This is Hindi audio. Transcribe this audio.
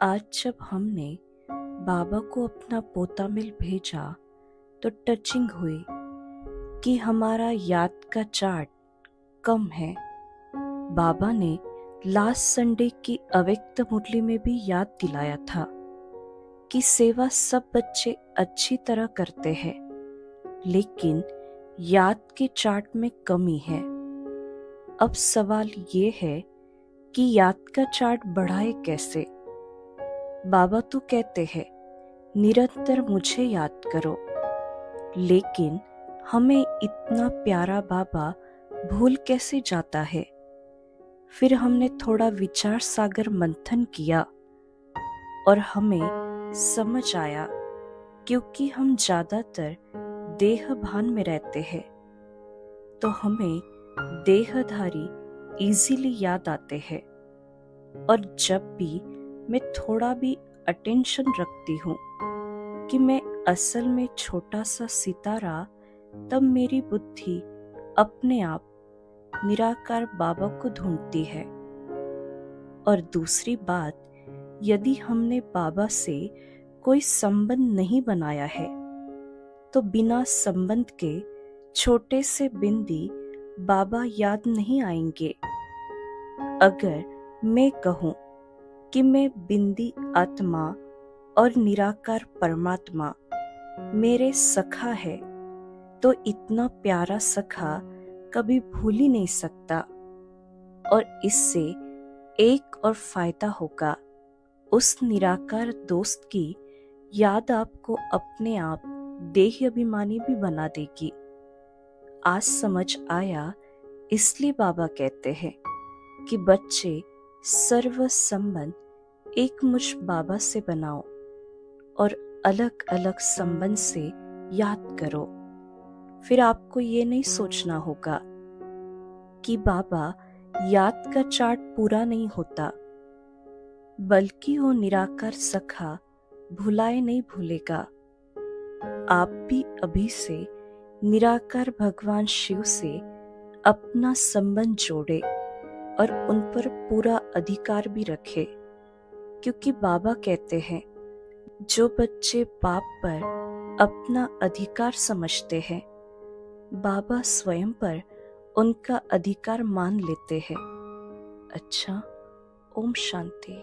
आज जब हमने बाबा को अपना पोता मिल भेजा तो टचिंग हुई कि हमारा याद का चार्ट कम है। बाबा ने लास्ट संडे की अव्यक्त मुरली में भी याद दिलाया था कि सेवा सब बच्चे अच्छी तरह करते हैं, लेकिन याद के चार्ट में कमी है। अब सवाल ये है कि याद का चार्ट बढ़ाए कैसे। बाबा तो कहते हैं निरंतर मुझे याद करो, लेकिन हमें इतना प्यारा बाबा भूल कैसे जाता है। फिर हमने थोड़ा विचार सागर मंथन किया और हमें समझ आया, क्योंकि हम ज्यादातर देह भान में रहते हैं तो हमें देहधारी इजीली याद आते हैं। और जब भी मैं थोड़ा भी अटेंशन रखती हूँ कि मैं असल में छोटा सा सितारा, तब मेरी बुद्धि अपने आप निराकार बाबा को ढूंढती है। और दूसरी बात, यदि हमने बाबा से कोई संबंध नहीं बनाया है तो बिना संबंध के छोटे से बिंदी बाबा याद नहीं आएंगे। अगर मैं कहूं कि मैं बिंदी आत्मा और निराकार परमात्मा मेरे सखा है, तो इतना प्यारा सखा कभी भूल ही नहीं सकता। और इससे एक और फायदा होगा, उस निराकार दोस्त की याद आपको अपने आप देह अभिमानी भी बना देगी। आज समझ आया, इसलिए बाबा कहते हैं कि बच्चे सर्व संबंध एक मुझ बाबा से बनाओ और अलग अलग संबंध से याद करो। फिर आपको ये नहीं सोचना होगा कि बाबा याद का चार्ट पूरा नहीं होता, बल्कि वो निराकार सखा भुलाए नहीं भूलेगा। आप भी अभी से निराकार भगवान शिव से अपना संबंध जोड़े और उन पर पूरा अधिकार भी रखे, क्योंकि बाबा कहते हैं जो बच्चे बाप पर अपना अधिकार समझते हैं, बाबा स्वयं पर उनका अधिकार मान लेते हैं। अच्छा, ओम शांति।